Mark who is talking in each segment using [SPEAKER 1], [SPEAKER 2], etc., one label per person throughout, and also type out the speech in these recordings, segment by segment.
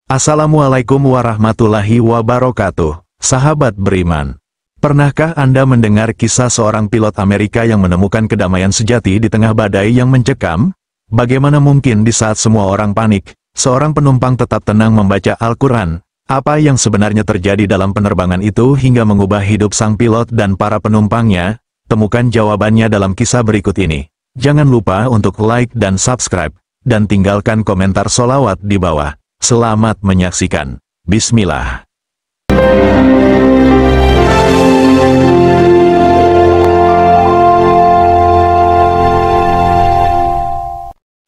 [SPEAKER 1] Assalamualaikum warahmatullahi wabarakatuh, sahabat beriman. Pernahkah Anda mendengar kisah seorang pilot Amerika yang menemukan kedamaian sejati di tengah badai yang mencekam? Bagaimana mungkin di saat semua orang panik, seorang penumpang tetap tenang membaca Al-Quran? Apa yang sebenarnya terjadi dalam penerbangan itu hingga mengubah hidup sang pilot dan para penumpangnya? Temukan jawabannya dalam kisah berikut ini. Jangan lupa untuk like dan subscribe, dan tinggalkan komentar sholawat di bawah. Selamat menyaksikan. Bismillah.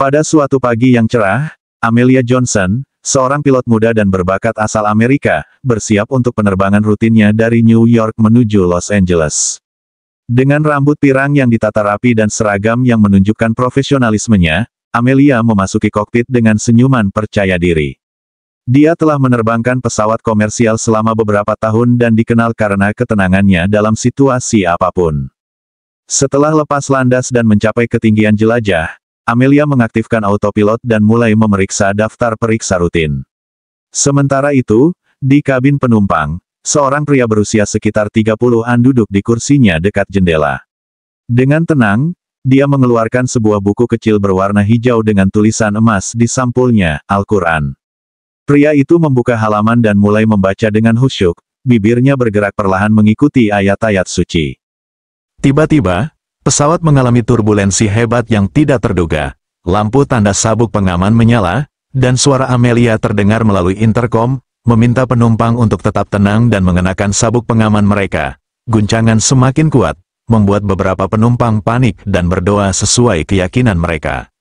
[SPEAKER 1] Pada suatu pagi yang cerah, Amelia Johnson, seorang pilot muda dan berbakat asal Amerika, bersiap untuk penerbangan rutinnya dari New York menuju Los Angeles. Dengan rambut pirang yang ditata rapi dan seragam yang menunjukkan profesionalismenya, Amelia memasuki kokpit dengan senyuman percaya diri. Dia telah menerbangkan pesawat komersial selama beberapa tahun dan dikenal karena ketenangannya dalam situasi apapun. Setelah lepas landas dan mencapai ketinggian jelajah, Amelia mengaktifkan autopilot dan mulai memeriksa daftar periksa rutin. Sementara itu, di kabin penumpang, seorang pria berusia sekitar 30-an duduk di kursinya dekat jendela. Dengan tenang, dia mengeluarkan sebuah buku kecil berwarna hijau dengan tulisan emas di sampulnya, Al-Quran. Pria itu membuka halaman dan mulai membaca dengan khusyuk, bibirnya bergerak perlahan mengikuti ayat-ayat suci. Tiba-tiba, pesawat mengalami turbulensi hebat yang tidak terduga. Lampu tanda sabuk pengaman menyala, dan suara Amelia terdengar melalui interkom, meminta penumpang untuk tetap tenang dan mengenakan sabuk pengaman mereka. Guncangan semakin kuat, membuat beberapa penumpang panik dan berdoa sesuai keyakinan mereka.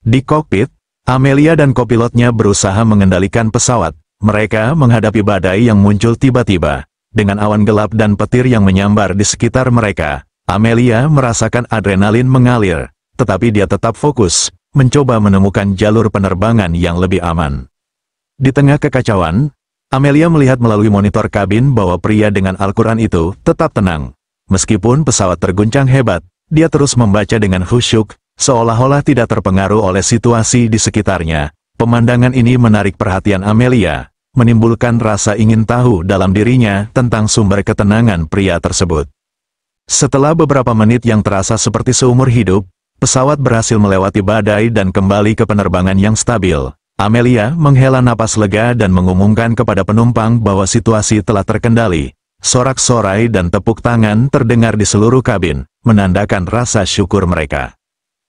[SPEAKER 1] Di kokpit, Amelia dan kopilotnya berusaha mengendalikan pesawat. Mereka menghadapi badai yang muncul tiba-tiba. Dengan awan gelap dan petir yang menyambar di sekitar mereka, Amelia merasakan adrenalin mengalir, tetapi dia tetap fokus, mencoba menemukan jalur penerbangan yang lebih aman. Di tengah kekacauan, Amelia melihat melalui monitor kabin bahwa pria dengan Al-Quran itu tetap tenang. Meskipun pesawat terguncang hebat, dia terus membaca dengan khusyuk, seolah-olah tidak terpengaruh oleh situasi di sekitarnya. Pemandangan ini menarik perhatian Amelia, menimbulkan rasa ingin tahu dalam dirinya tentang sumber ketenangan pria tersebut. Setelah beberapa menit yang terasa seperti seumur hidup, pesawat berhasil melewati badai dan kembali ke penerbangan yang stabil. Amelia menghela napas lega dan mengumumkan kepada penumpang bahwa situasi telah terkendali. Sorak-sorai dan tepuk tangan terdengar di seluruh kabin, menandakan rasa syukur mereka.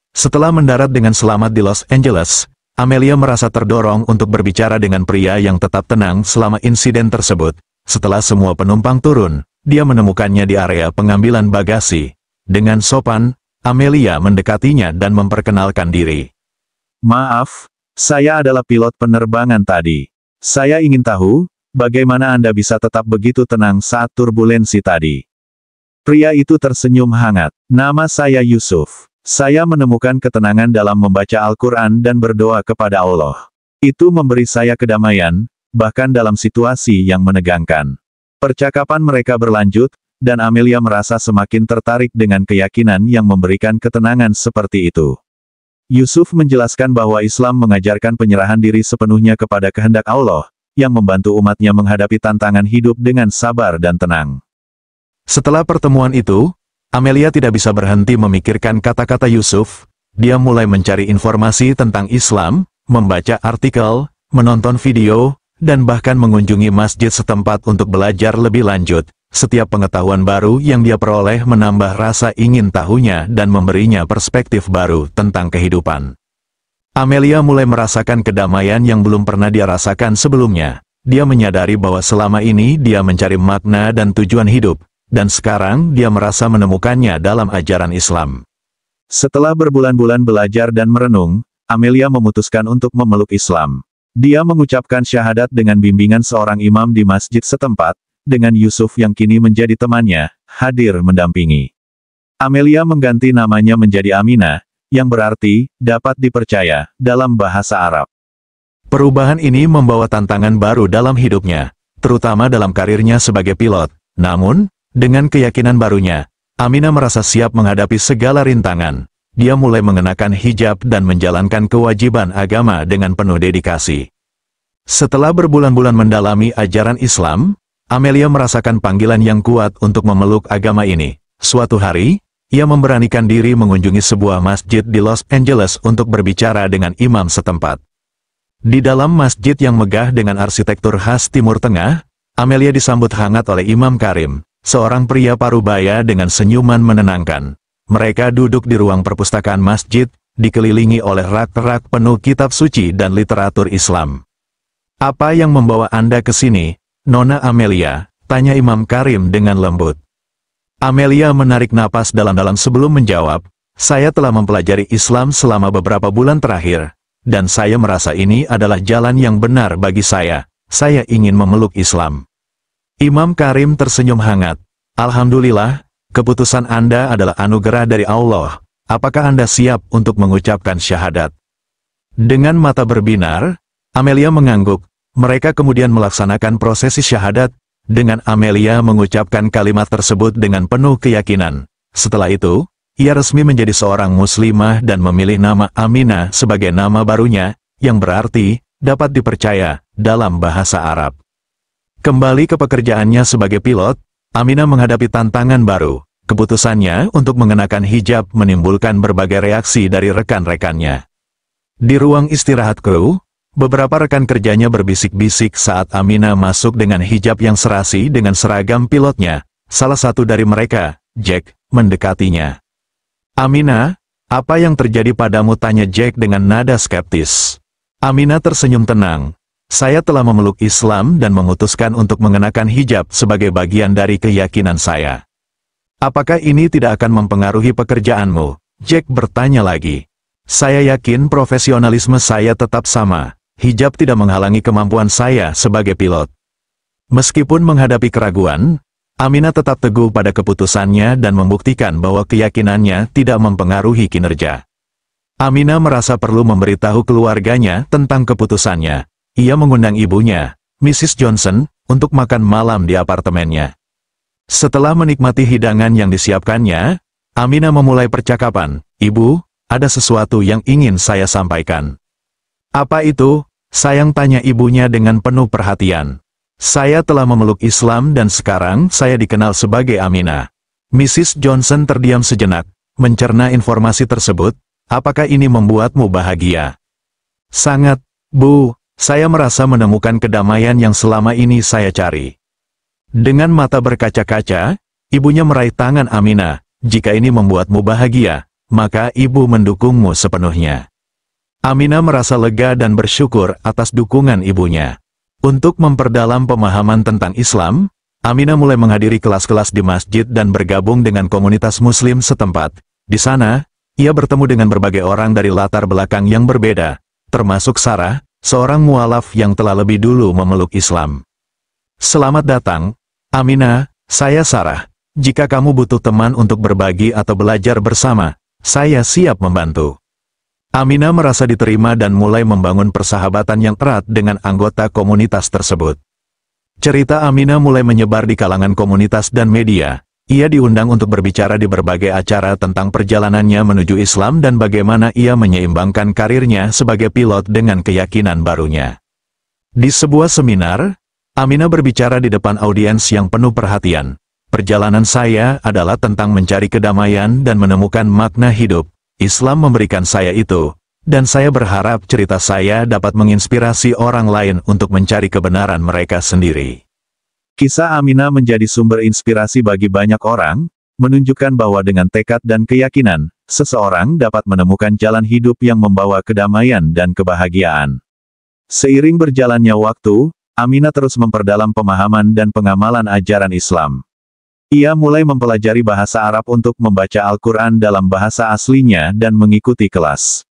[SPEAKER 1] Setelah mendarat dengan selamat di Los Angeles, Amelia merasa terdorong untuk berbicara dengan pria yang tetap tenang selama insiden tersebut. Setelah semua penumpang turun, dia menemukannya di area pengambilan bagasi. Dengan sopan, Amelia mendekatinya dan memperkenalkan diri. "Maaf, saya adalah pilot penerbangan tadi. Saya ingin tahu, bagaimana Anda bisa tetap begitu tenang saat turbulensi tadi?" Pria itu tersenyum hangat. "Nama saya Yusuf. Saya menemukan ketenangan dalam membaca Al-Quran dan berdoa kepada Allah. Itu memberi saya kedamaian, bahkan dalam situasi yang menegangkan." Percakapan mereka berlanjut, dan Amelia merasa semakin tertarik dengan keyakinan yang memberikan ketenangan seperti itu. Yusuf menjelaskan bahwa Islam mengajarkan penyerahan diri sepenuhnya kepada kehendak Allah, yang membantu umatnya menghadapi tantangan hidup dengan sabar dan tenang. Setelah pertemuan itu, Amelia tidak bisa berhenti memikirkan kata-kata Yusuf. Dia mulai mencari informasi tentang Islam, membaca artikel, menonton video, dan bahkan mengunjungi masjid setempat untuk belajar lebih lanjut. Setiap pengetahuan baru yang dia peroleh menambah rasa ingin tahunya dan memberinya perspektif baru tentang kehidupan. Amelia mulai merasakan kedamaian yang belum pernah dia rasakan sebelumnya. Dia menyadari bahwa selama ini dia mencari makna dan tujuan hidup, dan sekarang dia merasa menemukannya dalam ajaran Islam. Setelah berbulan-bulan belajar dan merenung, Amelia memutuskan untuk memeluk Islam. Dia mengucapkan syahadat dengan bimbingan seorang imam di masjid setempat, dengan Yusuf yang kini menjadi temannya, hadir mendampingi. Amelia mengganti namanya menjadi Amina, yang berarti, dapat dipercaya, dalam bahasa Arab. Perubahan ini membawa tantangan baru dalam hidupnya, terutama dalam karirnya sebagai pilot. Namun, dengan keyakinan barunya, Amina merasa siap menghadapi segala rintangan. Dia mulai mengenakan hijab dan menjalankan kewajiban agama dengan penuh dedikasi. Setelah berbulan-bulan mendalami ajaran Islam, Amelia merasakan panggilan yang kuat untuk memeluk agama ini. Suatu hari, ia memberanikan diri mengunjungi sebuah masjid di Los Angeles untuk berbicara dengan imam setempat. Di dalam masjid yang megah dengan arsitektur khas Timur Tengah, Amelia disambut hangat oleh Imam Karim, seorang pria parubaya dengan senyuman menenangkan. Mereka duduk di ruang perpustakaan masjid, dikelilingi oleh rak-rak penuh kitab suci dan literatur Islam. "Apa yang membawa Anda ke sini, Nona Amelia?" tanya Imam Karim dengan lembut. Amelia menarik napas dalam-dalam sebelum menjawab, "Saya telah mempelajari Islam selama beberapa bulan terakhir, dan saya merasa ini adalah jalan yang benar bagi saya. Saya ingin memeluk Islam." Imam Karim tersenyum hangat. "Alhamdulillah, keputusan Anda adalah anugerah dari Allah. Apakah Anda siap untuk mengucapkan syahadat?" Dengan mata berbinar, Amelia mengangguk. Mereka kemudian melaksanakan prosesi syahadat, dengan Amelia mengucapkan kalimat tersebut dengan penuh keyakinan. Setelah itu, ia resmi menjadi seorang muslimah dan memilih nama Aminah sebagai nama barunya, yang berarti, dapat dipercaya, dalam bahasa Arab. Kembali ke pekerjaannya sebagai pilot, Aminah menghadapi tantangan baru. Keputusannya untuk mengenakan hijab menimbulkan berbagai reaksi dari rekan-rekannya. Di ruang istirahat kru, beberapa rekan kerjanya berbisik-bisik saat Aminah masuk dengan hijab yang serasi dengan seragam pilotnya. Salah satu dari mereka, Jack, mendekatinya. "Aminah, apa yang terjadi padamu?" tanya Jack dengan nada skeptis. Aminah tersenyum tenang. "Saya telah memeluk Islam dan memutuskan untuk mengenakan hijab sebagai bagian dari keyakinan saya." "Apakah ini tidak akan mempengaruhi pekerjaanmu?" Jack bertanya lagi. "Saya yakin profesionalisme saya tetap sama. Hijab tidak menghalangi kemampuan saya sebagai pilot." Meskipun menghadapi keraguan, Aminah tetap teguh pada keputusannya dan membuktikan bahwa keyakinannya tidak mempengaruhi kinerja. Aminah merasa perlu memberitahu keluarganya tentang keputusannya. Ia mengundang ibunya, Mrs. Johnson, untuk makan malam di apartemennya. Setelah menikmati hidangan yang disiapkannya, Aminah memulai percakapan. "Ibu, ada sesuatu yang ingin saya sampaikan." "Apa itu?" sayang tanya ibunya dengan penuh perhatian. "Saya telah memeluk Islam dan sekarang saya dikenal sebagai Aminah." Mrs. Johnson terdiam sejenak, mencerna informasi tersebut. "Apakah ini membuatmu bahagia?" "Sangat, Bu. Saya merasa menemukan kedamaian yang selama ini saya cari." Dengan mata berkaca-kaca, ibunya meraih tangan Aminah. "Jika ini membuatmu bahagia, maka ibu mendukungmu sepenuhnya." Aminah merasa lega dan bersyukur atas dukungan ibunya. Untuk memperdalam pemahaman tentang Islam, Aminah mulai menghadiri kelas-kelas di masjid dan bergabung dengan komunitas muslim setempat. Di sana, ia bertemu dengan berbagai orang dari latar belakang yang berbeda, termasuk Sarah, seorang mualaf yang telah lebih dulu memeluk Islam. "Selamat datang, Aminah, saya Sarah. Jika kamu butuh teman untuk berbagi atau belajar bersama, saya siap membantu." Aminah merasa diterima dan mulai membangun persahabatan yang erat dengan anggota komunitas tersebut. Cerita Aminah mulai menyebar di kalangan komunitas dan media. Ia diundang untuk berbicara di berbagai acara tentang perjalanannya menuju Islam dan bagaimana ia menyeimbangkan karirnya sebagai pilot dengan keyakinan barunya. Di sebuah seminar, Aminah berbicara di depan audiens yang penuh perhatian. "Perjalanan saya adalah tentang mencari kedamaian dan menemukan makna hidup. Islam memberikan saya itu, dan saya berharap cerita saya dapat menginspirasi orang lain untuk mencari kebenaran mereka sendiri." Kisah Aminah menjadi sumber inspirasi bagi banyak orang, menunjukkan bahwa dengan tekad dan keyakinan, seseorang dapat menemukan jalan hidup yang membawa kedamaian dan kebahagiaan. Seiring berjalannya waktu, Aminah terus memperdalam pemahaman dan pengamalan ajaran Islam. Ia mulai mempelajari bahasa Arab untuk membaca Al-Quran dalam bahasa aslinya dan mengikuti kelas.